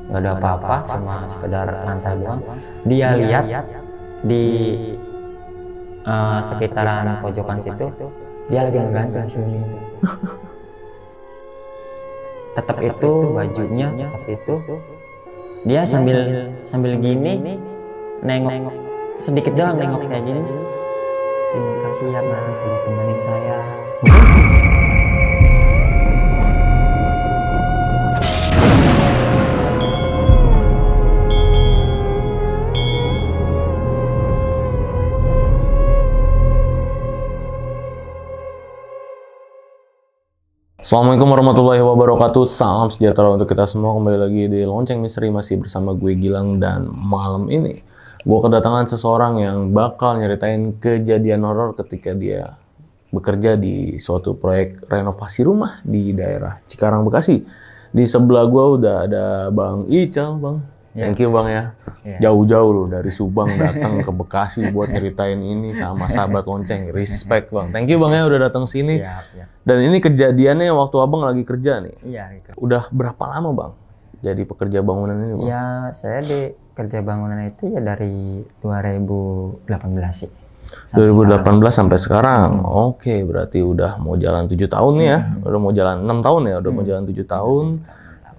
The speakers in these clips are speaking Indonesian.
nggak ada apa-apa, cuma sekedar lantai doang. Dia lihat di sekitaran pojokan situ dia lagi ngegantung sini. Tetap itu bajunya, tetap itu dia sambil gini nengok sedikit doang, nengok kayak gini. Terima kasih ya Mas sudah temenin saya. Assalamualaikum warahmatullahi wabarakatuh. Salam sejahtera untuk kita semua. Kembali lagi di Lonceng Misteri, masih bersama gue Gilang. Dan malam ini gue kedatangan seseorang yang bakal nyeritain kejadian horor ketika dia bekerja di suatu proyek renovasi rumah di daerah Cikarang, Bekasi. Di sebelah gue udah ada Bang Ical, Bang. Thank you Bang ya. Jauh-jauh loh dari Subang datang ke Bekasi buat nyeritain ini sama sahabat Lonceng. Respect Bang. Thank you Bang ya udah datang sini. Dan ini kejadiannya waktu Abang lagi kerja nih. Udah berapa lama Bang jadi pekerja bangunan ini Bang? Ya, saya di kerja bangunan itu ya dari 2018 sih. 2018 sampai sekarang. Oke, berarti udah mau jalan 7 tahun nih ya. Udah mau jalan 6 tahun ya, udah mau jalan 7 tahun.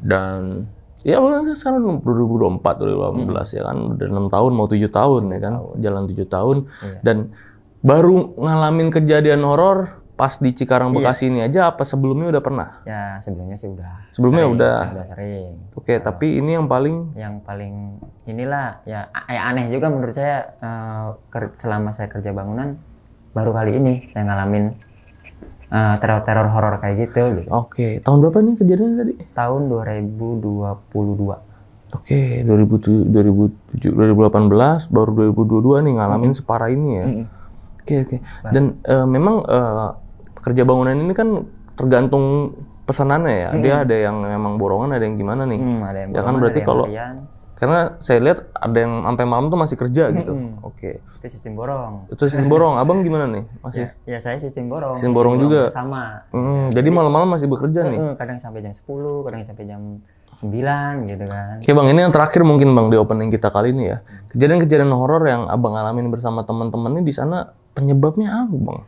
Dan ya sekarang 2024, 2018 ya kan. Udah 6 tahun mau 7 tahun ya kan. Jalan 7 tahun. Dan baru ngalamin kejadian horor pas di Cikarang Bekasi ini aja, apa sebelumnya udah pernah? Ya, sebelumnya sih udah. Sebelumnya sering, udah sering. Oke, tapi ini yang paling inilah ya aneh juga menurut saya, selama saya kerja bangunan baru kali ini saya ngalamin teror horor kayak gitu. Oke, tahun berapa nih kejadiannya tadi? Tahun 2022. Oke, 2018 baru 2022 nih ngalamin separah ini ya. Oke. Dan memang pekerja bangunan ini kan tergantung pesanannya ya. Dia ada yang memang borongan, ada yang gimana nih? Ada yang ya kan borongan, berarti kalau karena saya lihat ada yang sampai malam tuh masih kerja gitu. Oke. Itu sistem borong. Itu sistem borong. Abang gimana nih? Masih? Ya saya sistem borong. Sistem borong juga. Sama. Jadi malam-malam masih bekerja nih. Kadang sampai jam 10, kadang sampai jam 9 gitu kan. Oke Bang, ini yang terakhir mungkin Bang di opening kita kali ini ya. Kejadian-kejadian horor yang Abang alamin bersama teman-teman ini di sana, penyebabnya apa Bang?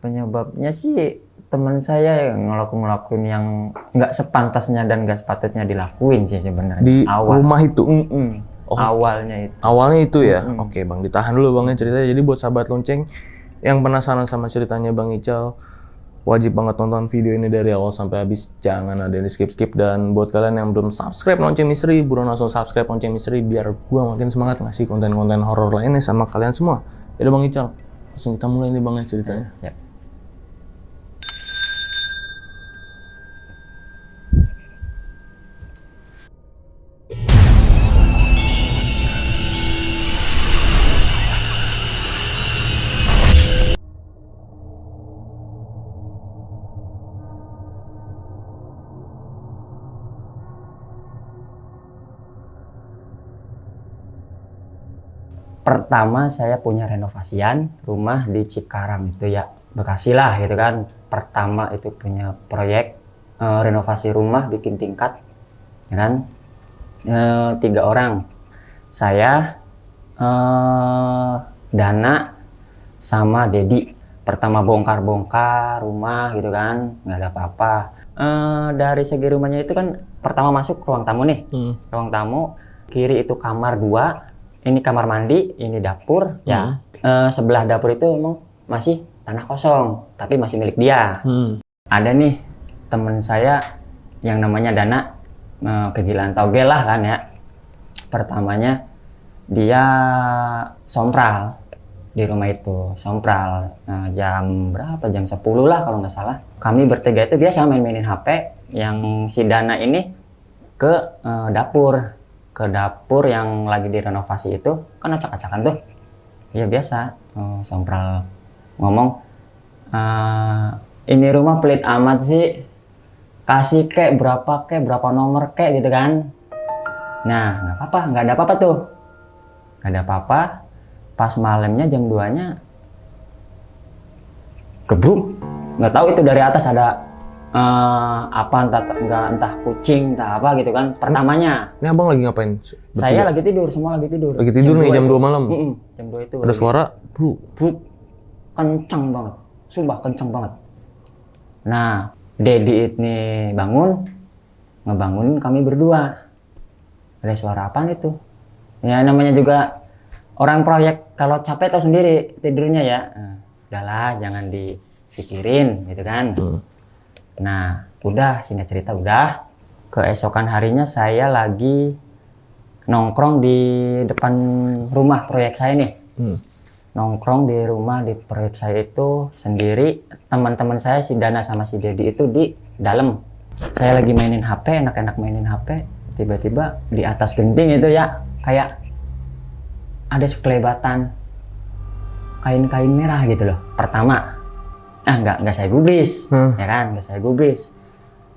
Penyebabnya sih teman saya yang ngelakuin yang nggak sepantasnya dan nggak sepatutnya dilakuin sih sebenarnya. Di rumah itu? Awalnya itu. Awalnya itu ya? Oke Bang, ditahan dulu Bang ya ceritanya. Jadi buat sahabat Lonceng yang penasaran sama ceritanya Bang Ical, wajib banget nonton video ini dari awal sampai habis. Jangan ada yang di skip-skip. Dan buat kalian yang belum subscribe Lonceng Misteri, buruan langsung subscribe Lonceng Misteri biar gua makin semangat ngasih konten-konten horor lainnya sama kalian semua. Yaudah Bang Ical, langsung kita mulai nih Bang ya ceritanya. Siap. Pertama saya punya renovasian rumah di Cikarang itu ya, Bekasi lah gitu kan. Pertama itu punya proyek renovasi rumah, bikin tingkat ya kan. 3 orang, saya, Dana sama Dedi. Pertama bongkar rumah gitu kan, nggak ada apa-apa. Dari segi rumahnya itu kan pertama masuk ruang tamu nih. Ruang tamu kiri itu kamar 2, ini kamar mandi, ini dapur ya. Sebelah dapur itu emang masih tanah kosong, tapi masih milik dia. Ada nih temen saya yang namanya Dana, kegilaan togel lah kan ya. Pertamanya dia sompral di rumah itu, sompral jam berapa? Jam 10 lah kalau nggak salah. Kami bertiga itu biasa main-mainin HP, yang si Dana ini ke dapur yang lagi direnovasi itu kan acak-acakan tuh. Ya biasa, sompral ngomong, ini rumah pelit amat sih, kasih kek berapa nomor kek gitu kan. Nah nggak apa-apa, nggak ada apa-apa tuh, nggak ada apa-apa. Pas malamnya jam 2-nya gebruk, nggak tahu itu dari atas ada apa entah kucing entah apa gitu kan pertamanya. Ini abang lagi ngapain? Saya lagi tidur, semua lagi tidur. Lagi tidur nih jam 2 malam. Jam 2 itu. Ada suara, bro. Kenceng banget. Sumpah kenceng banget. Nah, Dedi ini ngebangunin kami berdua. Ada suara apaan itu? Ya namanya juga orang proyek kalau capek tahu sendiri tidurnya ya. Nah, udahlah jangan dipikirin gitu kan. Nah, udah singkat cerita udah. Keesokan harinya saya lagi nongkrong di depan rumah proyek saya nih. Nongkrong di rumah di proyek saya itu sendiri. Teman-teman saya si Dana sama si Dedi itu di dalam. Saya lagi mainin HP, enak-enak mainin HP. Tiba-tiba di atas genting itu ya kayak ada sekelebatan kain-kain merah gitu loh. Pertama, nggak saya gubris, ya kan, nggak saya gubris.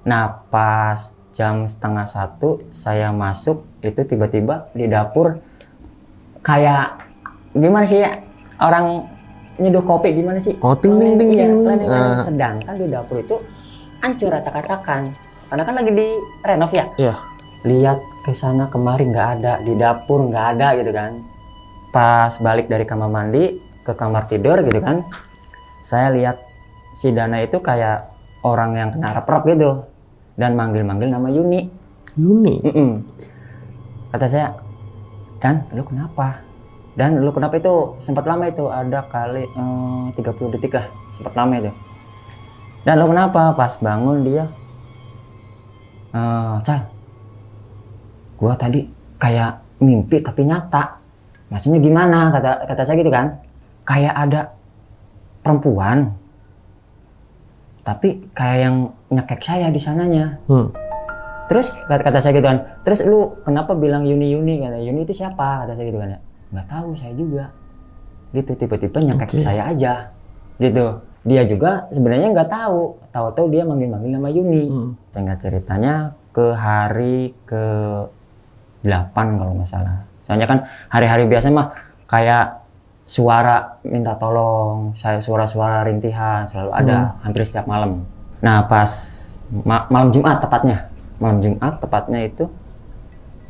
Nah pas jam 12:30 saya masuk itu tiba-tiba di dapur kayak gimana sih ya orang nyeduh kopi gimana sih? Oh ting ting ting ting. Sedangkan di dapur itu hancur acak-acakan karena kan lagi di renov ya. Iya. Lihat ke sana kemari nggak ada, di dapur nggak ada gitu kan. Pas balik dari kamar mandi ke kamar tidur gitu kan, saya lihat si Dana itu kayak orang yang kena rep-rep gitu dan manggil-manggil nama Yuni. Kata saya, Dan lu kenapa? Dan lu kenapa itu sempat lama itu ada kali 30 detik lah, sempat lama itu. Dan lu kenapa? Pas bangun dia, Cal, gua tadi kayak mimpi tapi nyata. Maksudnya gimana? Kata saya gitu kan. Kayak ada perempuan. Tapi kayak yang nyekek saya di sananya. Terus kata saya gitu kan. Terus lu kenapa bilang Yuni? Kata Yuni itu siapa? Kata saya gitu kan ya. Nggak tahu saya juga. Gitu tiba-tiba nyekek saya aja. Gitu. Dia juga sebenarnya nggak tahu. Tahu-tahu dia manggil-manggil nama Yuni. Singkat ceritanya ke hari ke 8 kalau nggak salah. Soalnya kan hari-hari biasa mah kayak suara minta tolong, suara-suara rintihan selalu ada hampir setiap malam. Nah pas malam Jumat tepatnya itu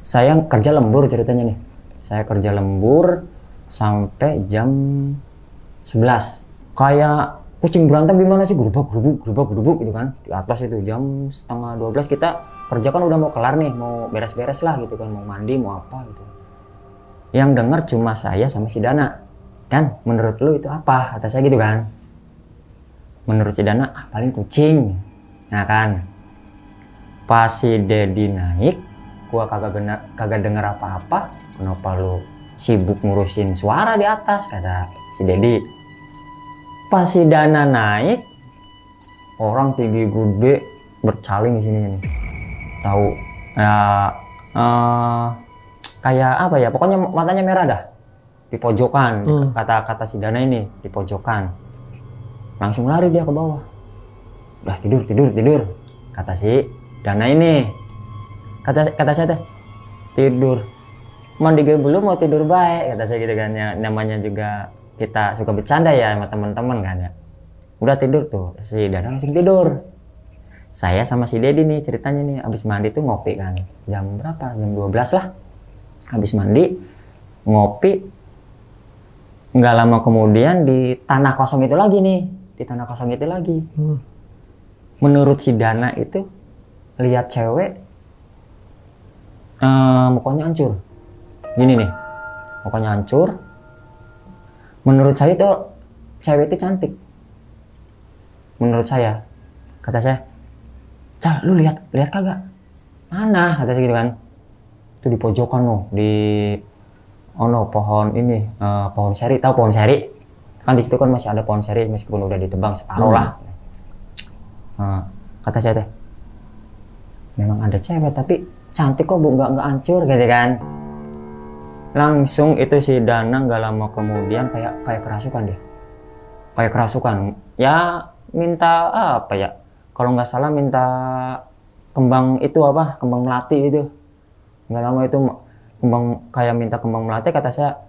saya kerja lembur ceritanya nih. Saya kerja lembur sampai jam 11. Kayak kucing berantem gimana sih, gerubuk gitu kan. Di atas itu jam 11:30 kita kerja kan udah mau kelar nih, mau beres-beres lah gitu kan, mau mandi, mau apa gitu. Yang denger cuma saya sama si Dana. Dan menurut lu itu apa? Kata saya gitu kan. Menurut si Dana, paling kucing. Nah kan. Pas si Dedi naik, gua kagak denger apa-apa. Kenapa lu sibuk ngurusin suara di atas? Kata si Dedi. Pas si Dana naik, orang tinggi gede bercaling di sini nih. Tahu ya kayak apa ya, pokoknya matanya merah dah di pojokan. Kata si Dana ini di pojokan, langsung lari dia ke bawah. Udah tidur kata si Dana ini. Kata saya teh, tidur mandi gue belum mau tidur baik, kata saya gitu kan ya. Namanya juga kita suka bercanda ya sama teman-teman kan ya. Udah tidur tuh si Dana langsung tidur. Saya sama si Dedi nih ceritanya nih, abis mandi tuh ngopi kan. Jam berapa? Jam 12 lah. Habis mandi, ngopi. Nggak lama kemudian di tanah kosong itu lagi nih. Menurut si Dana itu, lihat cewek, mukanya hancur. Gini nih, mukanya hancur. Menurut saya itu, cewek itu cantik. Menurut saya. Kata saya, Cal, lu lihat kagak? Mana? Kata saya gitu kan. Itu di pojokan loh, di pohon ini, pohon seri. Tahu pohon seri? Kan di situ kan masih ada pohon seri meskipun udah ditebang separuh lah. Kata saya teh, memang ada cewek tapi cantik kok bu, nggak hancur gitu kan. Langsung itu si Dana nggak lama kemudian kayak kerasukan deh. Kayak kerasukan. Ya minta apa ya? Kalau nggak salah minta kembang itu apa? Kembang melati itu. Nggak lama itu kayak minta kembang melati. Kata saya,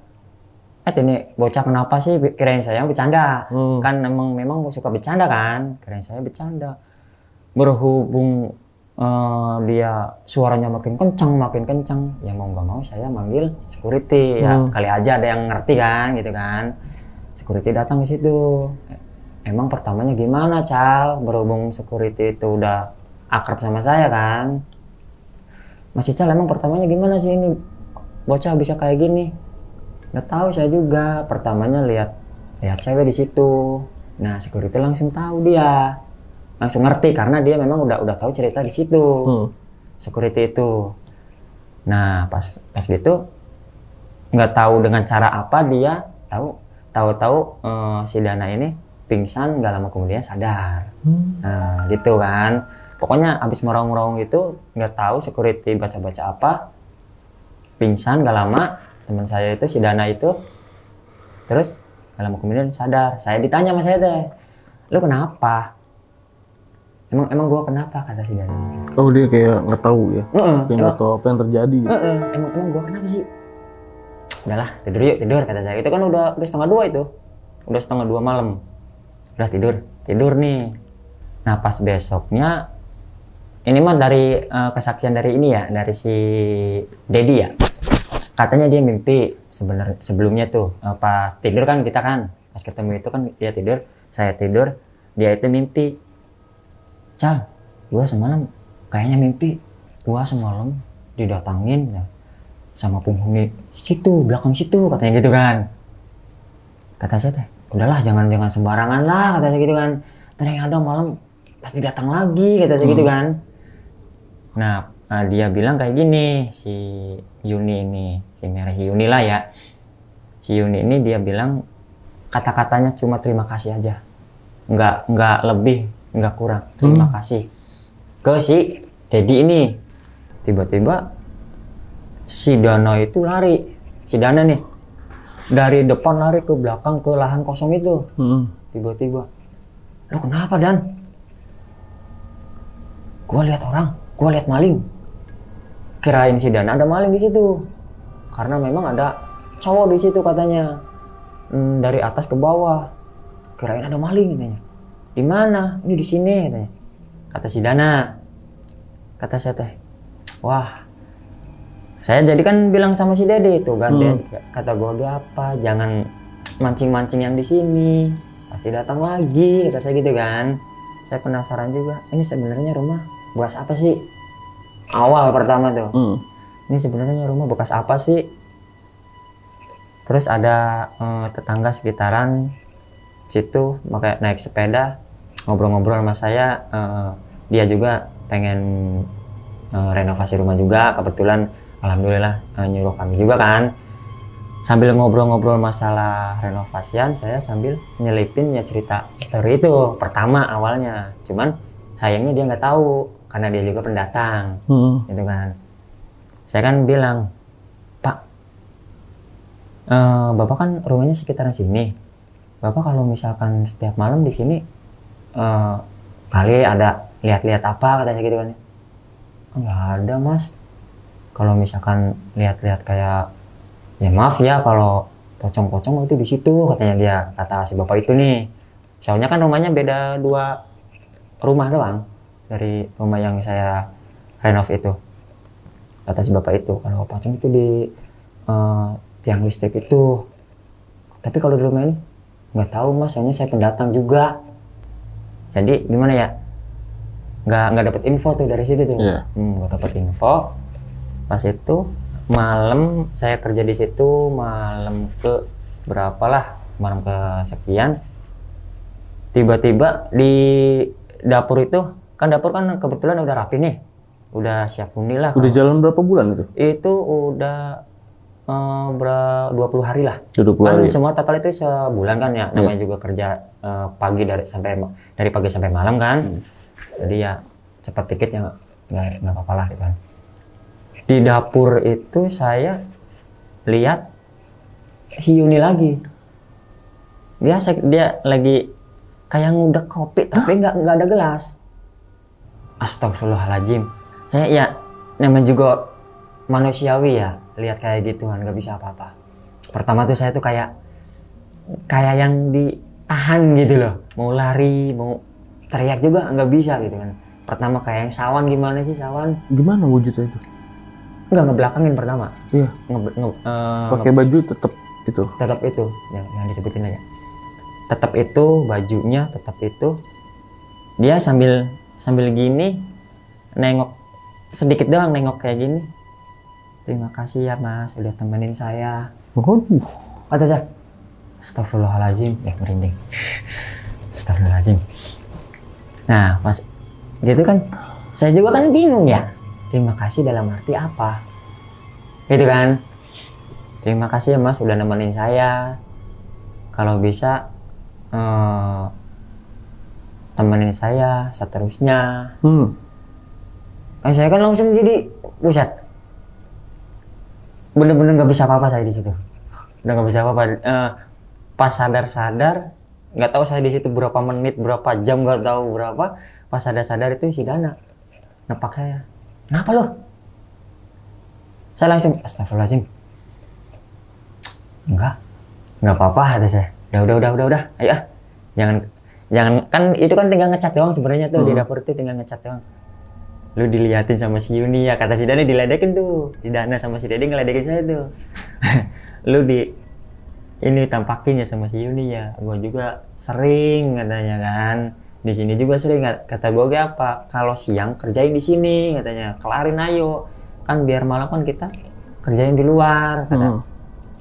ini bocah kenapa sih? Kirain saya bercanda. Kan memang suka bercanda kan? Kirain saya bercanda. berhubung dia suaranya makin kencang, ya mau nggak mau saya manggil security. Ya kali aja ada yang ngerti kan, gitu kan. Security datang ke situ. Emang pertamanya gimana, Cal? Berhubung security itu udah akrab sama saya kan. Mas Cal, emang pertamanya gimana sih ini bocah bisa kayak gini? Nggak tahu saya juga. Pertamanya lihat cewek di situ. Nah, security langsung tahu dia. Langsung ngerti karena dia memang udah tahu cerita di situ. Security itu. Nah, pas gitu nggak tahu dengan cara apa dia tahu si Dana ini pingsan, nggak lama kemudian sadar. Nah, gitu kan. Pokoknya abis meraung-raung itu nggak tahu security baca-baca apa, pingsan nggak lama. Teman saya itu si Dana itu terus nggak lama kemudian sadar. Saya ditanya sama saya teh, lu kenapa? Emang gua kenapa, kata si Dana. Oh, dia kayak nggak tahu ya, kayak nggak tahu apa yang terjadi. Emang gua kenapa sih? Udahlah, tidur yuk, tidur, kata saya. Itu kan udah 1:30 itu, udah 1:30 malam. Udah tidur nih. Nah, pas besoknya, ini mah dari kesaksian dari ini ya, dari si Dedi ya. Katanya dia mimpi sebenarnya sebelumnya tuh pas tidur kan kita kan pas ketemu itu kan dia tidur, saya tidur, dia itu mimpi. Cal, gua semalam kayaknya mimpi gua semalam didatangin sama penghuni situ, belakang situ, katanya gitu kan. Kata saya teh, udahlah jangan sembarangan lah, kata saya gitu kan. Ternyata ada malam pasti datang lagi, kata saya gitu kan. Nah, dia bilang kayak gini, si Yuni ini, si Merah Yuni lah ya. Si Yuni ini dia bilang kata-katanya cuma terima kasih aja. Nggak lebih, nggak kurang. Terima kasih. Ke si Dedi ini. Tiba-tiba si Dana itu lari. Si Dana nih. Dari depan lari ke belakang ke lahan kosong itu. Tiba-tiba. Lu kenapa, Dan? Gua lihat orang, gua lihat maling. Kirain si Dana ada maling di situ, karena memang ada cowok di situ katanya, dari atas ke bawah. Kirain ada maling katanya. Di mana? Ini di sini katanya. Kata si Dana. Kata saya teh, wah, saya jadi kan bilang sama si Dede itu kan, kata gue dia apa, jangan mancing-mancing yang di sini, pasti datang lagi, kata saya gitu kan. Saya penasaran juga, ini sebenarnya rumah bekas apa sih? Awal pertama tuh, ini sebenarnya rumah bekas apa sih? Terus ada tetangga sekitaran situ, makanya naik sepeda, ngobrol-ngobrol sama saya. Dia juga pengen renovasi rumah juga, kebetulan alhamdulillah nyuruh kami juga kan. Sambil ngobrol-ngobrol masalah renovasian, saya sambil nyelipin ya cerita histori itu pertama awalnya. Cuman sayangnya dia nggak tahu karena dia juga pendatang, gitu kan. Saya kan bilang, Pak, Bapak kan rumahnya sekitaran sini. Bapak kalau misalkan setiap malam di sini, kali ada lihat-lihat apa, katanya gitu kan. Nggak ada, Mas. Kalau misalkan lihat-lihat kayak, ya maaf ya kalau pocong-pocong itu di situ, katanya dia, kata si bapak itu nih. Soalnya kan rumahnya beda 2 rumah doang dari rumah yang saya renov itu. Kata si bapak itu, kalau pocong itu di tiang listrik itu. Tapi kalau di rumah ini nggak tahu, Mas, soalnya saya pendatang juga. Jadi gimana ya? Nggak dapat info tuh dari situ tuh. Nggak dapat info. Pas itu malam saya kerja di situ, malam ke berapalah, malam ke sekian. Tiba-tiba di dapur itu, kan dapur kan kebetulan udah rapi nih, udah siap huni lah. Udah jalan berapa bulan itu? Itu udah 20 hari lah. 20 kan hari. Semua total itu sebulan kan ya, namanya juga kerja pagi dari pagi sampai malam kan. Jadi ya cepat dikit ya nggak apa-apa lah gitu kan. Di dapur itu saya lihat si Yuni lagi. Dia lagi kayak ngudek kopi tapi nggak ada gelas. Astagfirullahaladzim. Saya ya namanya juga manusiawi ya, lihat kayak gituan nggak bisa apa-apa. Pertama tuh saya tuh kayak yang ditahan gitu loh. Mau lari, mau teriak juga nggak bisa gitu kan. Pertama kayak yang sawan, gimana sih sawan? Gimana wujudnya itu? Enggak, ngebelakangin pertama. Iya. Pakai baju tetap itu. Tetap itu yang disebutin aja. Tetap itu bajunya, tetap itu. Dia sambil gini nengok sedikit doang, nengok kayak gini. Terima kasih ya Mas, udah temenin saya. Waduh. Kata saya, astagfirullahaladzim, merinding. Astagfirullahaladzim. Nah, pas gitu kan, saya juga kan bingung ya. Terima kasih dalam arti apa? Gitu kan. Terima kasih ya Mas, udah nemenin saya. Kalau bisa temenin saya seterusnya. Kan saya kan langsung jadi buset. Bener-bener nggak bisa apa-apa saya di situ. Udah nggak bisa apa-apa. Pas sadar-sadar, nggak tahu saya di situ berapa menit, berapa jam, nggak tahu berapa. Pas sadar-sadar itu si Dana nepak saya. Kenapa lo? Saya langsung astagfirullahaladzim. Enggak apa-apa kata saya. Udah. Ayo ah. Jangan kan itu kan tinggal ngecat doang sebenarnya tuh di dapur itu tinggal ngecat doang. Lu diliatin sama si Yuni ya, kata si Dana, diledekin tuh. Si Dana sama si Dede ngeledekin saya tuh. Lu ini tampakin ya sama si Yuni ya. Gua juga sering katanya kan. Di sini juga sering, kata gue apa? Kalau siang kerjain di sini katanya. Kelarin ayo. Kan biar malam kan kita kerjain di luar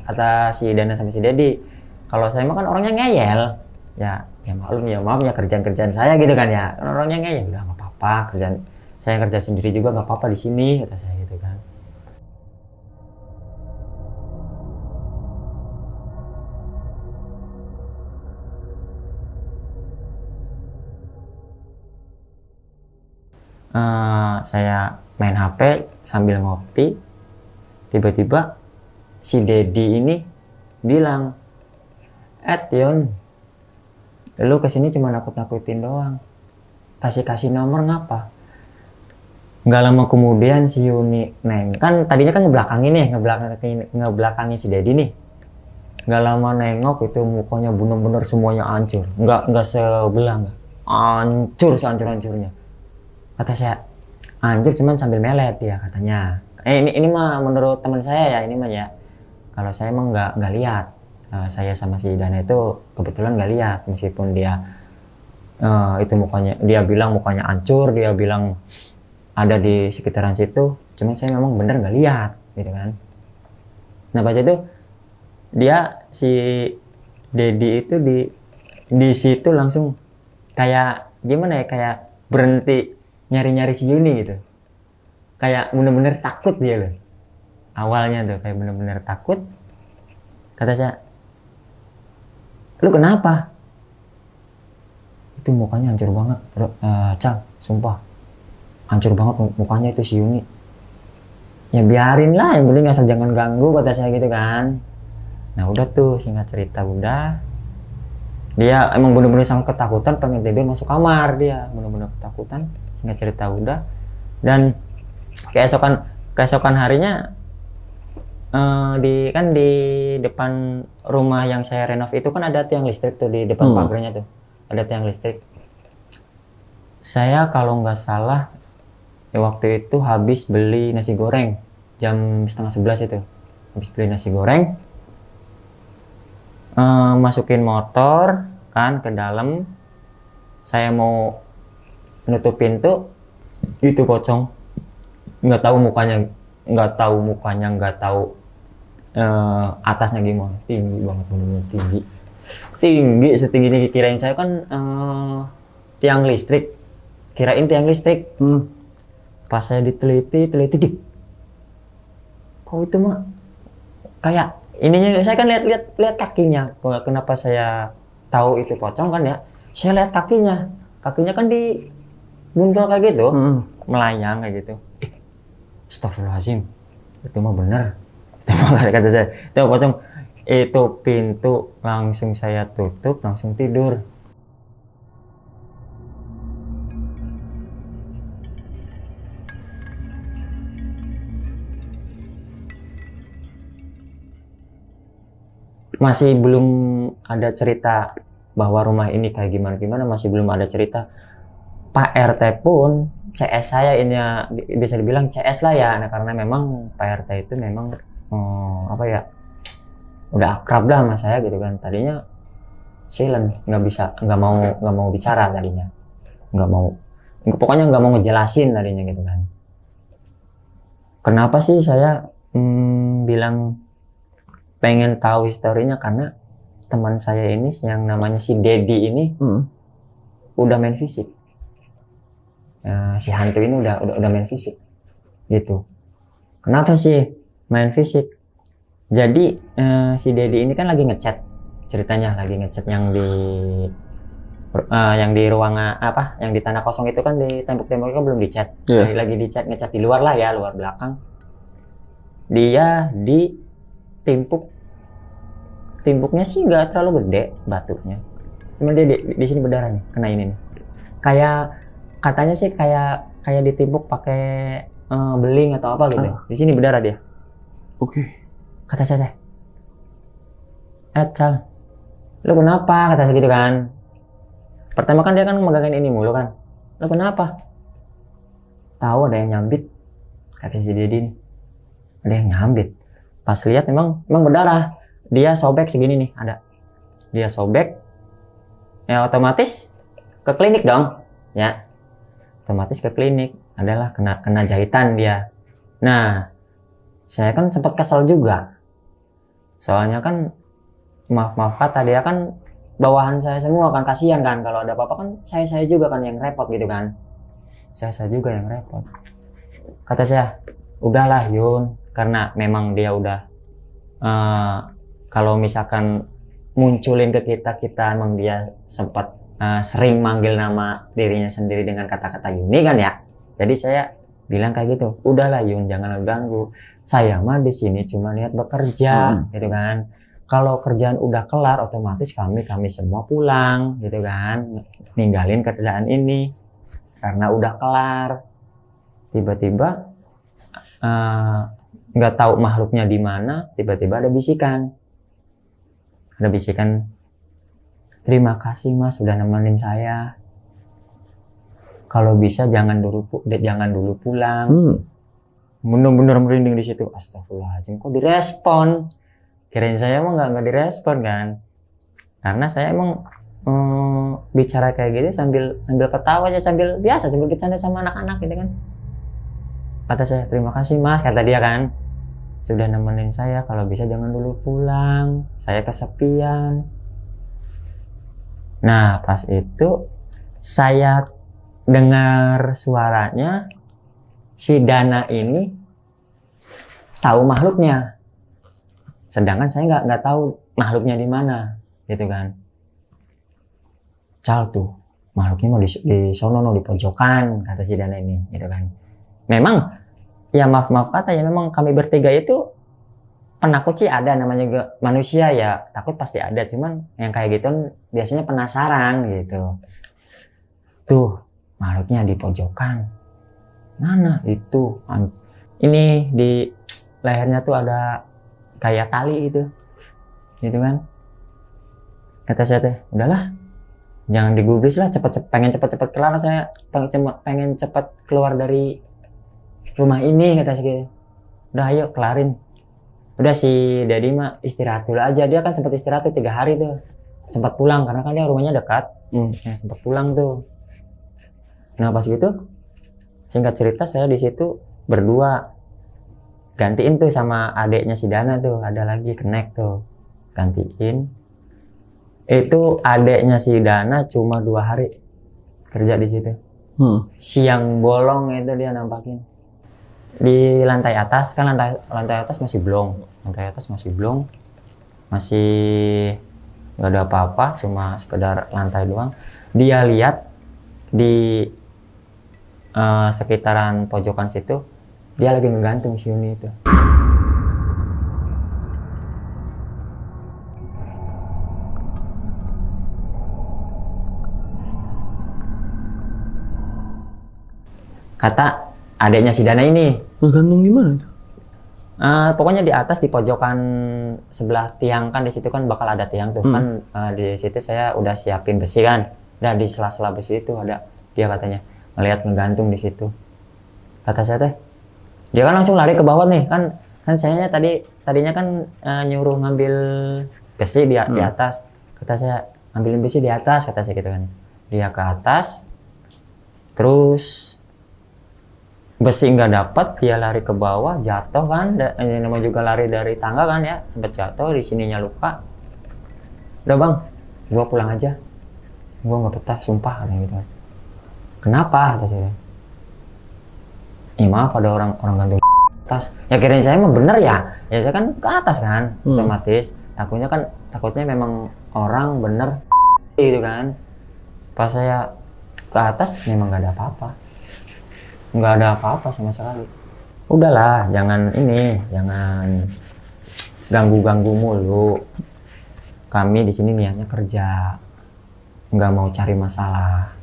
kata si Dana sama si Dedi. Kalau saya mah kan orangnya ngeyel. Ya maklum ya, maaf ya kerjaan saya gitu kan ya. Kan orangnya ngeyel, udah enggak apa-apa, kerjaan saya kerja sendiri juga nggak apa-apa di sini kata saya gitu kan. Saya main HP sambil ngopi, tiba-tiba si Dedi ini bilang, Yon, lu kesini cuma nakut-nakutin doang, kasih nomor ngapa? Nggak lama kemudian si Yuni kan tadinya kan ngebelakangin si Dedi nih. Nggak lama nengok itu mukanya bener-bener semuanya hancur, nggak sebelah, nggak hancur sehancur-hancurnya. Kata saya, hancur cuman sambil melet ya katanya. Ini mah menurut teman saya ya, ini mah ya. Kalau saya emang nggak lihat. Saya sama si Dana itu kebetulan nggak lihat, meskipun dia itu mukanya, dia bilang mukanya hancur, dia bilang ada di sekitaran situ, cuman saya memang bener nggak lihat gitu kan. Nah pas itu dia si Dedi itu di situ langsung kayak gimana ya, kayak berhenti nyari si Yuni gitu, kayak bener-bener takut dia loh. Awalnya tuh kayak bener-bener takut. Kata saya, lu kenapa? Itu mukanya hancur banget, Cal, sumpah hancur banget mukanya itu si Yuni. Ya biarin lah, yang penting asal jangan ganggu, kata saya gitu kan. Nah udah tuh, singkat cerita udah, dia emang bener-bener sangat ketakutan, pengen tidur masuk kamar, dia bener-bener ketakutan. Singkat cerita udah, dan keesokan harinya di depan rumah yang saya renov itu kan ada tiang listrik tuh di depan pagarnya tuh, ada tiang listrik. Saya kalau nggak salah waktu itu habis beli nasi goreng jam 10:30 itu, habis beli nasi goreng, masukin motor kan ke dalam, saya mau nutup pintu, itu pocong nggak tahu mukanya, nggak tahu atasnya gimana, tinggi banget, bener-bener tinggi setinggi ini. Kirain saya kan tiang listrik, pas saya diteliti kok itu mah kayak ininya. Saya kan lihat kakinya, kenapa saya tahu itu pocong kan ya, saya lihat kakinya kan di buntul kayak gitu, melayang kayak gitu. Astagfirullahaladzim, itu mah bener, itu mah kata saya, itu pocong. Itu pintu langsung saya tutup, langsung tidur. Masih belum ada cerita bahwa rumah ini kayak gimana, masih belum ada cerita. Pak RT pun CS saya ini ya, bisa dibilang CS lah ya, nah, karena memang Pak RT itu memang apa ya, udah akrab lah sama saya gitu kan. Tadinya silent, nggak mau bicara tadinya, pokoknya nggak mau ngejelasin tadinya gitu kan. Kenapa sih saya bilang pengen tahu historinya, karena teman saya ini yang namanya si Dedi ini udah main fisik. Si hantu ini udah main fisik gitu. Kenapa sih main fisik? Jadi si Dedi ini kan lagi ngechat, ceritanya lagi ngechat yang di ruang apa, yang di tanah kosong itu kan, di tembok-temboknya belum dicat. Lagi dicat, ngecat di luar lah ya, luar belakang. Dia timpuknya sih nggak terlalu gede batunya, cuma dia di sini berdarah nih, kena ini nih. Kayak katanya sih kayak ditimpuk pakai beling atau apa gitu. Di sini berdarah dia. Oke. Kata saya, Cal, lu kenapa? Kata saya gitu kan. Pertama kan dia kan megangin ini mulu kan. Lu kenapa? Tahu ada yang nyambit, kata si Dedi nih. Ada yang nyambit. Pas lihat memang berdarah. Dia sobek segini nih, ada. Dia sobek, ya otomatis ke klinik dong, ya. Otomatis ke klinik, adalah kena jahitan dia. Nah, saya kan sempat kesal juga. Soalnya kan maaf kata, dia kan bawahan saya semua kan, kasihan kan kalau ada apa-apa kan saya juga kan yang repot gitu kan. Saya juga yang repot. Kata saya, udahlah Yun, karena memang dia udah kalau misalkan munculin ke kita emang dia sempat sering manggil nama dirinya sendiri dengan kata-kata Yuni kan ya. Jadi saya bilang kayak gitu, udahlah Yun, jangan ganggu. Saya mah di sini cuma niat bekerja, gitu kan. Kalau kerjaan udah kelar, otomatis kami semua pulang, gitu kan. Ninggalin kerjaan ini karena udah kelar. Tiba-tiba nggak tahu makhluknya di mana, tiba-tiba ada bisikan. Terima kasih Mas sudah nemenin saya. Kalau bisa jangan dulu pulang. Bener-bener merinding di situ. Astagfirullahaladzim, kok direspon? Kirain saya emang nggak direspon kan? Karena saya emang bicara kayak gitu sambil ketawa aja, sambil bercanda sama anak-anak gitu kan. Kata saya, terima kasih Mas, kata dia kan. Sudah nemenin saya, kalau bisa jangan dulu pulang, saya kesepian. Nah, pas itu saya dengar suaranya, si Dana ini tahu makhluknya, sedangkan saya nggak tahu makhluknya di mana, gitu kan. Cal tuh, makhluknya mau di sono, di pojokan, kata si Dana ini, gitu kan. Memang ya maaf kata ya, memang kami bertiga itu penakut sih ada, namanya manusia ya, takut pasti ada, cuman yang kayak gitu biasanya penasaran gitu. Tuh makhluknya di pojokan mana itu, ini di lehernya tuh ada kayak tali gitu kan. Kata saya teh, udahlah jangan digubris lah, pengen cepet kelar, saya pengen cepet keluar dari rumah ini, kata saya. Udah ayo kelarin. Udah si Dedi mah istirahat dulu aja, dia kan sempat istirahat tuh 3 hari tuh, sempat pulang karena kan dia rumahnya dekat. Ya, sempat pulang tuh. Nah pas gitu, singkat cerita saya di situ berdua gantiin tuh sama adeknya si Dana tuh, ada lagi connect tuh, gantiin. Itu adeknya si Dana cuma 2 hari kerja di situ. Siang bolong itu dia nampakin. Di lantai atas kan, lantai atas masih blong, masih nggak ada apa-apa, cuma sekedar lantai doang. Dia lihat di sekitaran pojokan situ, dia lagi ngegantung si Yuni itu. Kata adeknya si Dana ini. Ngegantung di mana tuh? Pokoknya di atas, di pojokan sebelah tiang kan, di situ kan bakal ada tiang tuh kan. Di situ saya udah siapin besi kan, dan di sela-sela besi itu ada, dia katanya ngelihat ngegantung di situ. Kata saya teh, dia kan langsung lari ke bawah nih, kan sayanya tadinya kan nyuruh ngambil besi di atas. Kata saya, ambilin besi di atas, kata saya gitu kan. Dia ke atas, terus besi nggak dapat, dia lari ke bawah, jatuh kan. Ini namanya juga lari dari tangga kan ya, sempat jatuh, di sininya luka. Udah bang, gua pulang aja, gua nggak betah, sumpah katanya gitu kan. Kenapa? Kata saya. Maaf, ada orang gantung atas. Ya kirain saya mah bener ya saya kan ke atas kan, otomatis takutnya memang orang bener gitu kan. Pas saya ke atas memang nggak ada apa-apa sama sekali. Udahlah, jangan ganggu mulu. Kami di sini niatnya kerja, nggak mau cari masalah.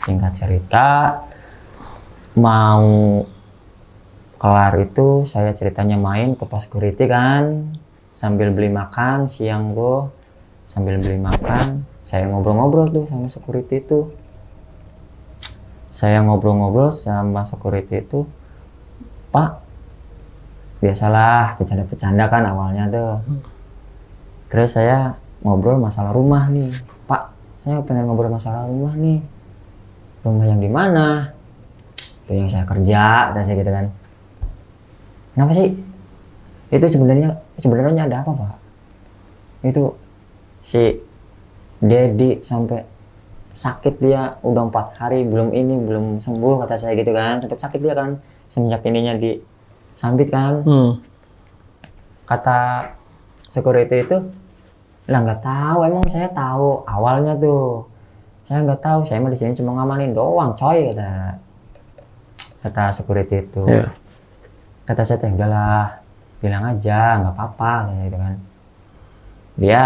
Singkat cerita, mau kelar itu saya ceritanya main ke pos security kan, sambil beli makan siang tuh, sambil beli makan saya ngobrol-ngobrol tuh sama security itu. Pak, biasalah bercanda-bercanda kan awalnya tuh. Terus saya ngobrol masalah rumah nih, Pak, saya pengen ngobrol masalah rumah nih. Rumah yang di mana? Itu yang saya kerja, dan saya gitu kan. Kenapa sih? Itu sebenarnya ada apa, Pak? Itu si Dedi sampai sakit, dia udah 4 hari belum sembuh, kata saya gitu kan. Sampai sakit dia kan semenjak ininya disambit kan. Kata security itu, lah nggak tahu, emang saya tahu awalnya tuh. Saya nggak tahu, saya mah di sini cuma ngamanin doang, coy, kata security itu. Yeah. Kata saya teh, udahlah, bilang aja, nggak apa-apa, gitu kan. Dia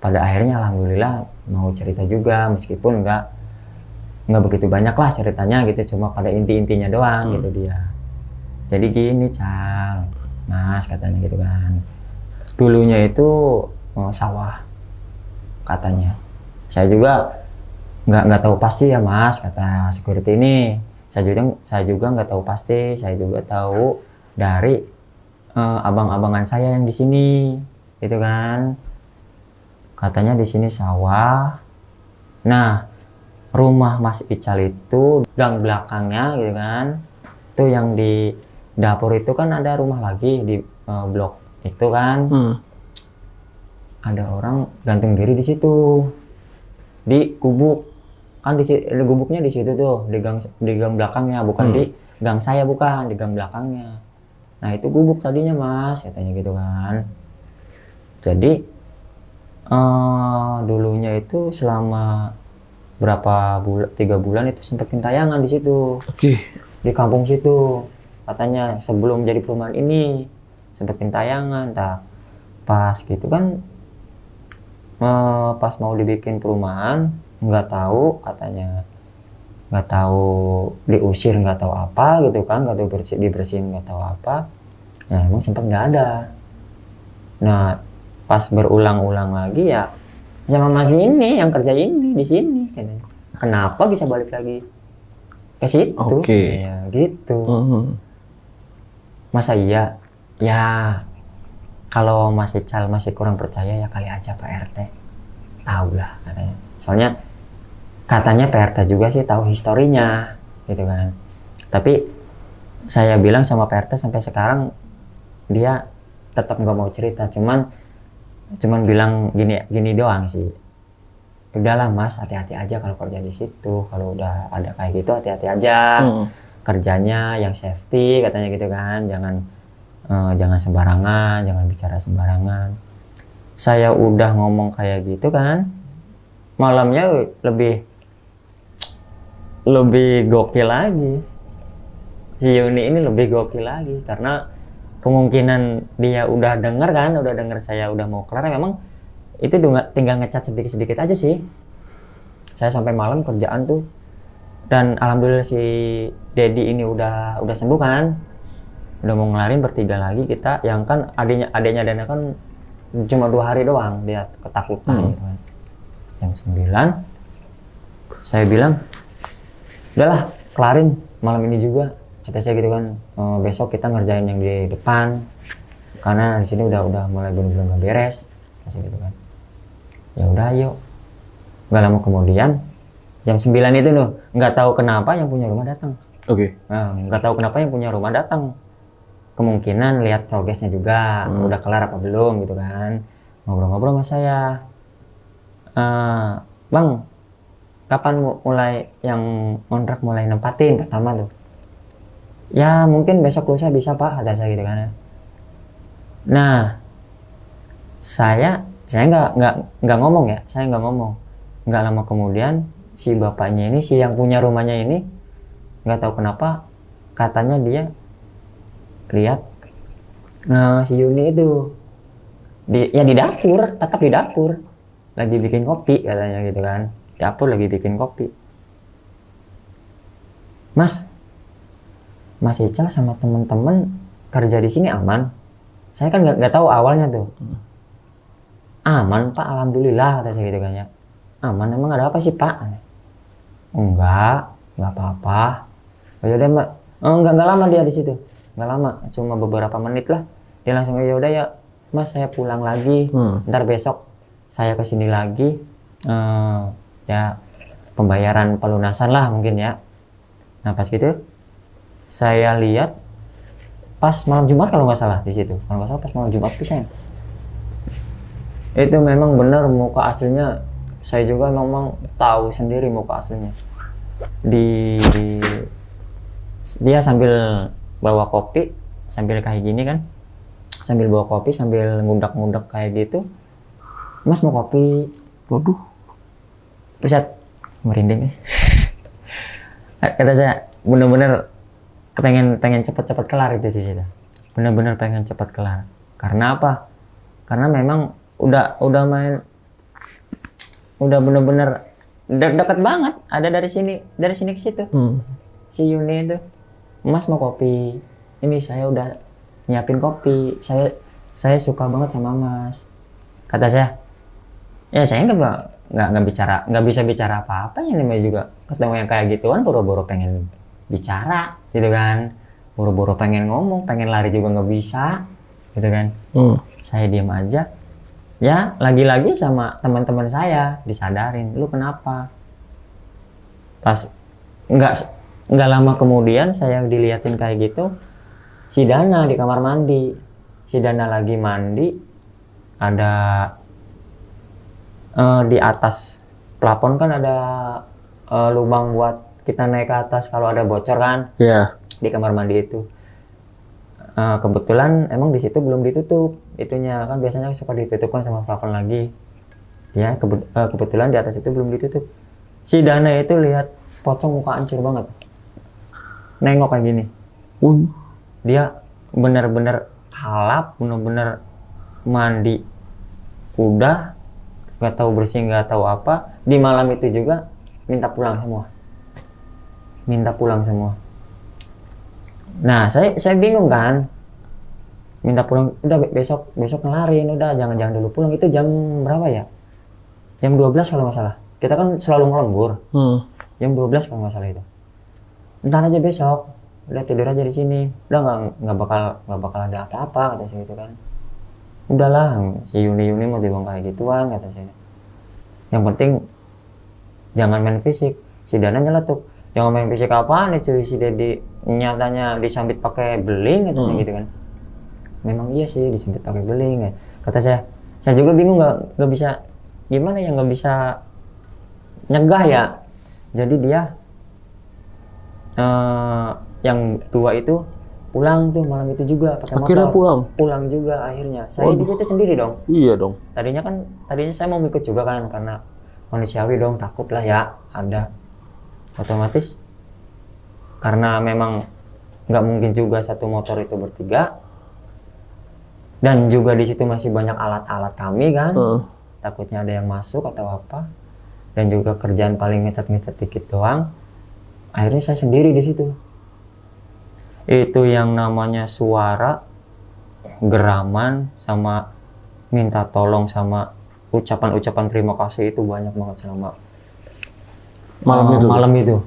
pada akhirnya alhamdulillah mau cerita juga, meskipun nggak begitu banyak lah ceritanya gitu, cuma pada intinya doang gitu dia. Jadi gini, Cal, Mas, katanya gitu kan. Dulunya itu sawah, katanya. Saya juga nggak tahu pasti ya, Mas, kata security ini. Saya juga nggak tahu pasti. Saya juga tahu dari abang-abangan saya yang di sini, gitu kan. Katanya di sini sawah. Nah, rumah Mas Ical itu gang belakangnya, gitu kan. Itu yang di dapur itu kan ada rumah lagi di blok itu kan. Ada orang gantung diri di situ, di gubuk. Kan di gubuknya di situ tuh, di gang belakangnya, bukan di gang saya, bukan di gang belakangnya. Nah itu gubuk tadinya, Mas, katanya gitu kan. Jadi dulunya itu selama berapa bulan, 3 bulan itu sempat tayangan di situ. Di kampung situ katanya, sebelum jadi perumahan ini sempat tayangan. Pas gitu kan, pas mau dibikin perumahan, nggak tahu, katanya nggak tahu diusir, nggak tahu apa gitu kan, nggak tahu dibersihin, nggak tahu apa. Nah emang sempat nggak ada. Nah pas berulang-ulang lagi ya sama Mas ini yang kerja ini di sini, kenapa bisa balik lagi ke situ? Ya gitu. Masa iya? Ya kalau Mas Ical masih kurang percaya ya kali aja Pak RT tahu lah, katanya. Soalnya katanya Pak RT juga sih tahu historinya, gitu kan. Tapi saya bilang sama Pak RT sampai sekarang dia tetap nggak mau cerita, cuman bilang gini doang sih. Udahlah Mas, hati-hati aja kalau kerja di situ. Kalau udah ada kayak gitu hati-hati aja. Kerjanya yang safety, katanya gitu kan. Jangan sembarangan, jangan bicara sembarangan. Saya udah ngomong kayak gitu kan. Malamnya lebih gokil lagi. Si Yuni ini lebih gokil lagi karena kemungkinan dia udah denger saya udah mau kelar, memang itu tinggal ngecat sedikit-sedikit aja sih. Saya sampai malam kerjaan tuh, dan alhamdulillah si Dedi ini udah sembuh kan. udah mau ngelarin bertiga lagi kita, yang kan adanya Dana kan cuma 2 hari doang dia ketakutan gitu kan. Jam 9 saya bilang udahlah kelarin malam ini juga kata saya gitu kan. Besok kita ngerjain yang di depan karena di sini udah mulai belum beres kata saya gitu kan. Ya udah ayo. Nggak lama kemudian jam 9 itu loh, nggak tahu kenapa yang punya rumah datang. Oke. Nah, nggak tahu kenapa yang punya rumah datang. Kemungkinan lihat progresnya juga, udah kelar apa belum gitu kan. Ngobrol-ngobrol sama saya. Bang, kapan mulai yang kontrak mulai nempatin pertama tuh? Ya mungkin besok lusa bisa Pak, kata saya gitu kan. Nah, saya nggak ngomong ya, saya nggak ngomong. Nggak lama kemudian si bapaknya ini, si yang punya rumahnya ini, nggak tahu kenapa katanya dia lihat si Yuni itu di dapur, tetap di dapur lagi bikin kopi katanya gitu kan. Dapur lagi bikin kopi. Mas Ical sama temen-temen kerja di sini aman? Saya kan nggak tahu awalnya tuh. Aman Pak, alhamdulillah kata saya gitu kan ya. Aman, emang ada apa sih Pak? Enggak apa-apa. Oh yaudah Mbak. Enggak lama dia di situ. Enggak lama, cuma beberapa menit lah. Dia langsung ya udah ya Mas, saya pulang lagi. Ntar besok saya kesini lagi. Ya pembayaran pelunasan lah mungkin ya. Nah pas gitu saya lihat pas malam Jumat kalau nggak salah di situ. Kalau nggak salah pas malam Jumat pisah. Itu memang benar muka aslinya. Saya juga memang tahu sendiri muka aslinya. Dia sambil bawa kopi, sambil kayak gini kan. Sambil bawa kopi, sambil ngudak-ngudak kayak gitu. Mas mau kopi? Waduh. Pusat merinding ya. Kata saya bener-bener pengen cepat-cepat kelar itu sih. Bener-bener pengen cepat kelar. Karena apa? Karena memang udah bener-bener dekat banget, ada dari sini ke situ. Si Yuni itu, Mas mau kopi? Ini saya udah nyiapin kopi. Saya suka banget sama Mas. Kata saya, ya saya nggak bisa bicara apa-apa ya, namanya juga ketemu yang kayak gituan, boro-boro pengen bicara gitu kan, boro-boro pengen ngomong, pengen lari juga nggak bisa gitu kan. Saya diam aja. Ya lagi-lagi sama teman-teman saya disadarin, lu kenapa? Pas nggak lama kemudian saya diliatin kayak gitu, si Dana di kamar mandi. Si Dana lagi mandi, ada di atas plafon kan ada lubang buat kita naik ke atas kalau ada bocor kan. Iya. Di kamar mandi itu. Kebetulan emang di situ belum ditutup itunya kan, biasanya suka ditutupkan sama plafon lagi ya. Kebetulan di atas itu belum ditutup. Si Dana itu lihat pocong, muka hancur banget, nengok kayak gini. Dia bener-bener kalap, bener-bener mandi udah nggak tahu bersih, nggak tahu apa. Di malam itu juga minta pulang semua. Nah, saya bingung kan. Minta pulang, udah besok ngelarin, udah jangan dulu pulang. Itu jam berapa ya? Jam 12 kalau nggak salah. Kita kan selalu ngelembur. Jam 12 kalau nggak salah itu. Entar aja besok. Udah tidur aja di sini. Udah nggak bakal ada apa-apa kata saya gitu kan. Udahlah, si Yuni mau dibilang kayak gituan kata saya. Yang penting jangan main fisik. Si Dana nyeletuk. Jangan main fisik apaan nih cuy, si Dedi nyatanya disambit pakai beling gitu kan. Memang iya sih disambit pakai beling ya. Kata saya juga bingung nggak bisa gimana ya, nggak bisa nyegah ya. Jadi dia yang dua itu pulang tuh malam itu juga pakai motor. Akhirnya pulang juga akhirnya. Saya di situ sendiri dong. Iya dong. Tadinya saya mau ikut juga kan, karena manusiawi dong, takut lah ya ada. Otomatis karena memang nggak mungkin juga satu motor itu bertiga, dan juga di situ masih banyak alat-alat kami kan, takutnya ada yang masuk atau apa, dan juga kerjaan paling ngecat dikit doang. Akhirnya saya sendiri di situ. Itu yang namanya suara, geraman, sama minta tolong, sama ucapan-ucapan terima kasih itu banyak banget selama malam itu.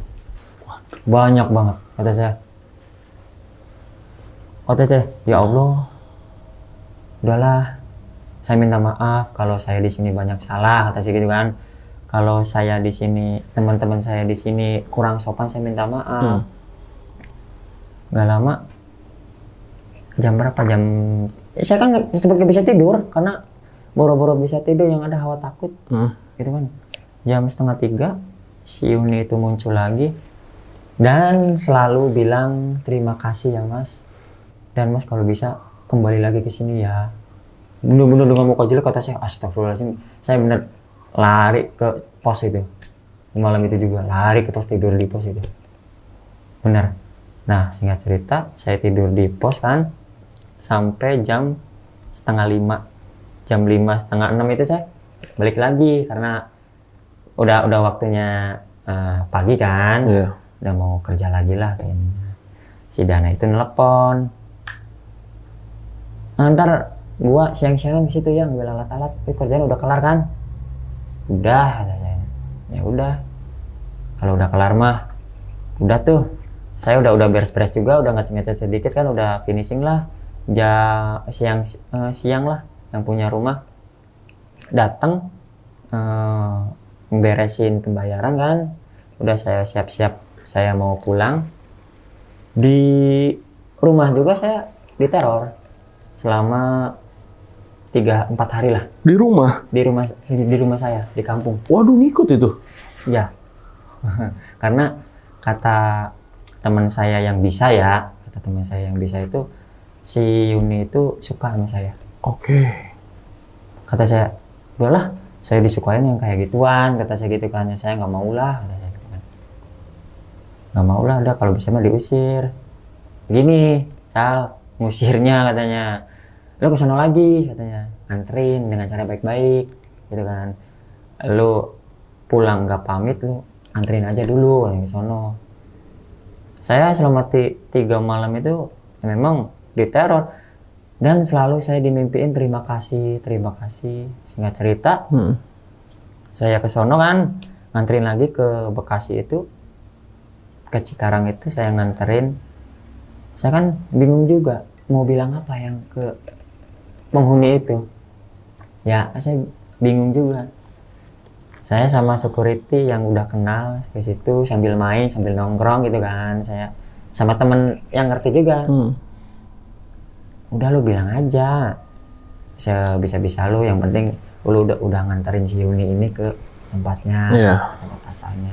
Banyak banget, kata saya. Ya Allah, udahlah, saya minta maaf kalau saya di sini banyak salah, kata saya gitu kan. Kalau saya di sini, teman-teman saya di sini kurang sopan, saya minta maaf. Gak lama, jam berapa? Saya kan sempat gak bisa tidur karena boro-boro bisa tidur yang ada hawa takut, gitu kan. Jam 2:30 si Yuni itu muncul lagi dan selalu bilang terima kasih ya Mas. Dan Mas kalau bisa kembali lagi ke sini ya. Bener-bener dengan muka jelek, kata saya, astagfirullahaladzim. Saya bener lari ke pos itu. Malam itu juga lari ke pos, tidur di pos itu. Bener. Nah, singkat cerita, saya tidur di pos kan sampai jam 4:30. Jam 5, 5:30 itu saya balik lagi karena udah waktunya pagi kan. Udah mau kerja lagi lah kayaknya. Si Dana itu nelpon. Ntar gua siang-siang ke situ ya ngambil alat-alat. Kerjaan udah kelar kan? Udah, kata saya. Ya udah. Kalau udah kelar mah udah tuh. Saya udah beres-beres juga, udah ngecat-ngecat sedikit kan, udah finishing lah. Siang lah yang punya rumah datang beresin pembayaran kan. Udah saya siap-siap, saya mau pulang. Di rumah juga saya diteror selama 3-4 hari lah. Di rumah saya di kampung. Waduh, ngikut itu? Ya. Karena kata teman saya yang bisa itu, si Yuni itu suka sama saya. Oke. Kata saya, udahlah, saya disukain yang kayak gituan, kata saya gitu kan. Saya nggak mau lah, kata saya gitu kan. Nggak mau lah, udah kalau bisa mah diusir. Gini, Sal, ngusirnya katanya, lo kesana lagi katanya, anterin dengan cara baik-baik, gitu kan. Lo pulang nggak pamit, lo anterin aja dulu ke sono. Saya selama 3 malam itu memang diteror dan selalu saya dimimpiin terima kasih. Singkat cerita, saya ke sono kan, nganterin lagi ke Bekasi itu, ke Cikarang itu saya nganterin. Saya kan bingung juga mau bilang apa yang ke penghuni itu. Ya, saya bingung juga. Saya sama security yang udah kenal ke situ sambil main, sambil nongkrong gitu kan. Saya sama temen yang ngerti juga. Udah lu bilang aja, sebisa-bisa lu, yang penting lu udah nganterin si Yuni ini ke tempatnya, tempat asalnya.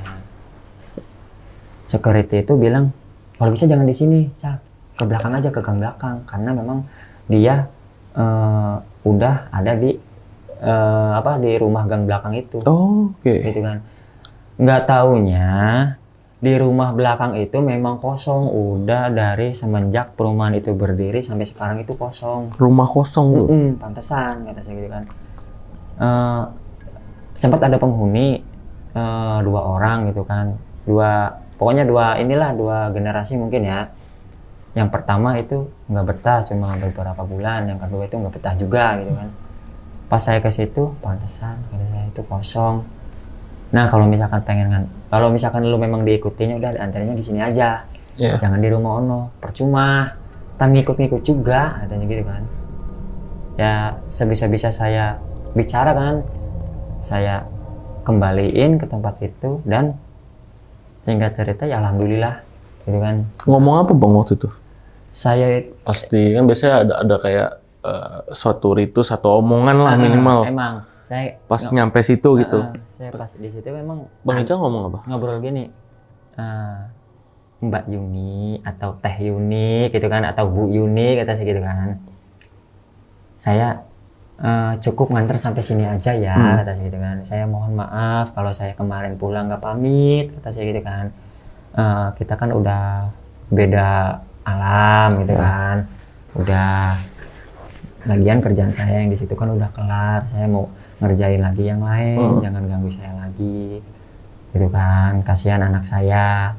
Security itu bilang, kalau bisa jangan di sini, Sal, ke belakang aja, ke gang belakang, karena memang dia udah ada di di rumah gang belakang itu. Gitu kan. Nggak taunya di rumah belakang itu memang kosong, udah dari semenjak perumahan itu berdiri sampai sekarang itu kosong. Rumah kosong tuh? Pantesan, kata saya gitu kan. Sempat ada penghuni 2 orang gitu kan, pokoknya dua generasi mungkin ya. Yang pertama itu nggak betah cuma beberapa bulan, yang kedua itu nggak betah juga gitu kan. Pas saya ke situ, pantesan kata saya itu kosong. Nah, kalau misalkan lu memang diikutinya, udah antaranya di sini aja. Jangan di rumah ono, percuma. Tan ngikut-ngikut juga, katanya gitu kan. Ya, sebisa-bisa saya bicara kan. Saya kembaliin ke tempat itu dan singkat cerita ya alhamdulillah gitu kan. Ngomong apa Bang waktu itu? Saya pasti kan biasanya ada kayak suatu ritus atau omongan lah minimal. Emang saya pas nyampe situ gitu. Saya pas di situ memang Bang Ica ngomong apa? Ngobrol gini, Mbak Yuni atau Teh Yuni gitu kan, atau Bu Yuni kata saya gitu kan. Saya cukup nganter sampai sini aja ya, kata saya gitu kan. Saya mohon maaf kalau saya kemarin pulang nggak pamit, kata saya gitu kan. Kita kan udah beda alam gitu kan, udah lagian kerjaan saya yang di situ kan udah kelar, saya mau ngerjain lagi yang lain, jangan ganggu saya lagi, gitu kan. Kasihan anak saya,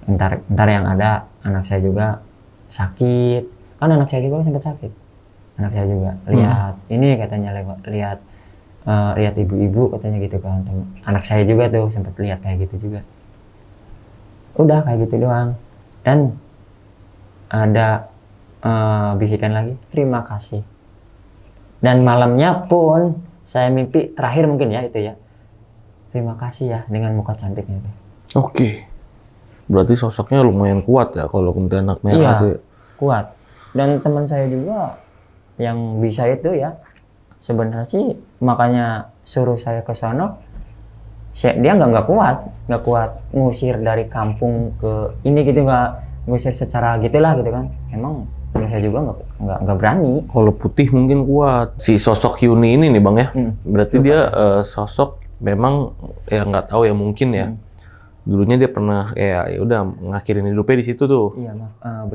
ntar yang ada anak saya juga sakit. Kan anak saya juga sempat sakit. Anak saya juga lihat ini katanya lihat ibu-ibu katanya gitu kan. Anak saya juga tuh sempat lihat kayak gitu juga. Udah kayak gitu doang. Dan ada bisikan lagi, terima kasih. Dan malamnya pun saya mimpi terakhir mungkin ya itu ya. Terima kasih ya dengan muka cantiknya itu. Oke. Berarti sosoknya lumayan kuat ya kalau kuntilanak merah Iya, tuh. kuat. Dan teman saya juga yang bisa itu ya. Sebenarnya sih makanya suruh saya ke sono. Dia nggak kuat ngusir dari kampung ke ini gitu, nggak ngusir secara gitulah gitu kan. Emang teman saya juga nggak berani. Kalau putih mungkin kuat. Si sosok Yuni ini nih Bang ya. Berarti Lupa. dia sosok memang ya nggak tahu ya mungkin ya. Dulunya dia pernah ya udah ngakhirin hidupnya di situ tuh. Iya maaf,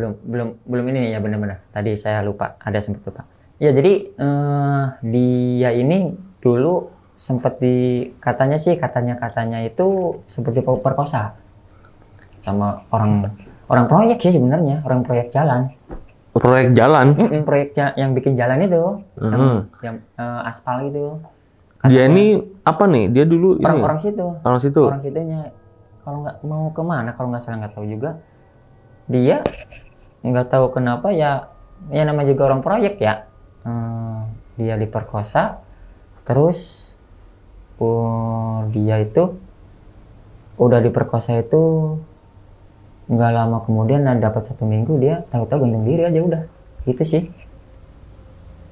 belum ini ya benar-benar. Tadi saya lupa, ada sempat lupa. Ya jadi dia ini dulu sempat katanya itu seperti perkosa sama orang proyek sih sebenarnya, orang proyek jalan. Proyek jalan? Proyek yang bikin jalan itu, yang aspal gitu. Dia ini apa nih? Dia dulu orang situ. Orang situ. Orang situnya. Kalau nggak mau kemana, kalau nggak salah nggak tahu juga. Dia nggak tahu kenapa ya namanya juga orang proyek ya. Dia diperkosa, terus dia itu udah diperkosa itu nggak lama kemudian dapat 1 minggu dia tahu-tahu gantung diri aja udah. Gitu sih.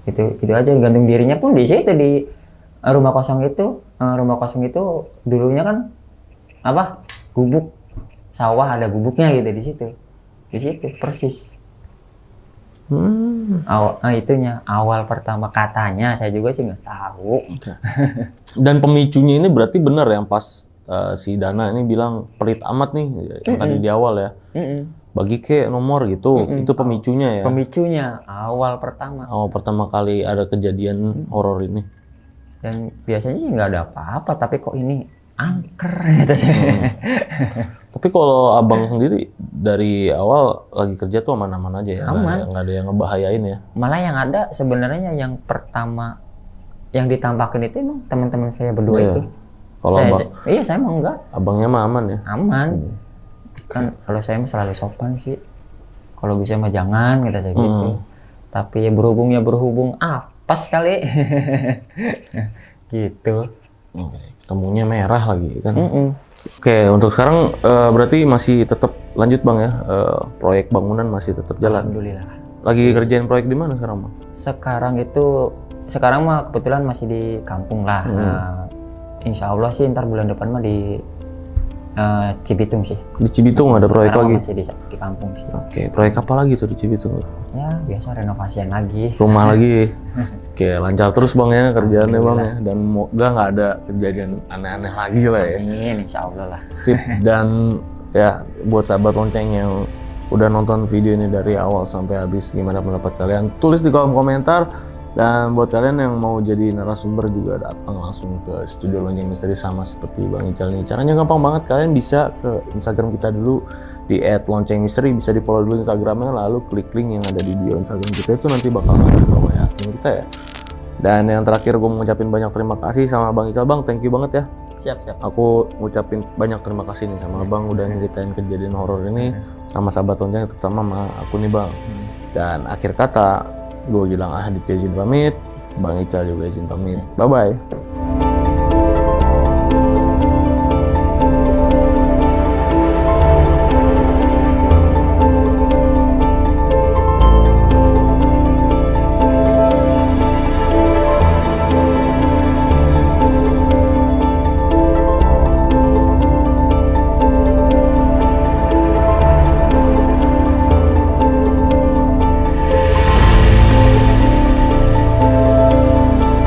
Itu aja, gantung dirinya pun di situ di rumah kosong itu. Rumah kosong itu dulunya kan apa? Gubuk sawah, ada gubuknya gitu di situ persis. Itunya awal pertama katanya, saya juga sih nggak tahu. Dan pemicunya ini berarti benar yang pas si Dana ini bilang pelit amat nih yang tadi di awal ya. Bagi ke nomor gitu, itu pemicunya ya. Pemicunya awal pertama Kali ada kejadian horor ini. Dan biasanya sih nggak ada apa-apa, tapi kok ini angker gitu sih. Tapi kalau abang sendiri dari awal lagi kerja tuh aman-aman aja ya? Aman. Nggak ada yang ngebahayain ya? Malah yang ada sebenarnya yang pertama yang ditampakin itu emang teman-teman saya berdua itu. Kalau saya mah enggak. Abangnya mah aman ya? Aman. Kan kalau saya mah selalu sopan sih. Kalau bisa mah jangan kata saya gitu. Tapi ya berhubung apes kali. Gitu. Temunya merah lagi kan. Oke, untuk sekarang berarti masih tetap lanjut Bang ya, proyek bangunan masih tetap jalan. Alhamdulillah. Lagi kerjain proyek di mana sekarang Bang? Sekarang mah kebetulan masih di kampung lah. Insya Allah sih ntar bulan depan mah di Cibitung sih. Di Cibitung ada proyek sekarang lagi? Masih di kampung sih. Oke, proyek apa lagi tuh di Cibitung? Ya biasa renovasian lagi. Rumah lagi. Oke, lancar terus Bang ya kerjaannya Bang ya. Dan moga nggak ada kejadian aneh-aneh lagi lah ya. Amin, insya Allah lah. Sip. Dan ya buat sahabat lonceng yang udah nonton video ini dari awal sampai habis, gimana pendapat kalian? Tulis di kolom komentar. Dan buat kalian yang mau jadi narasumber juga datang langsung ke studio Lonceng Misteri sama seperti Bang Ical nih. Caranya gampang banget, kalian bisa ke Instagram kita dulu di @loncengmisteri, bisa di follow dulu Instagramnya, lalu klik link yang ada di bio Instagram kita, itu nanti bakal ada bawah ya akun kita ya. Dan yang terakhir gue mau ngucapin banyak terima kasih sama Bang Ical. Bang, thank you banget ya. Siap. Aku ngucapin banyak terima kasih nih sama Bang udah nyeritain kejadian horor ini sama sahabat lonceng, terutama sama aku nih Bang. Dan akhir kata gue bilang Aditya izin pamit, Bang Ical juga izin pamit. Bye-bye.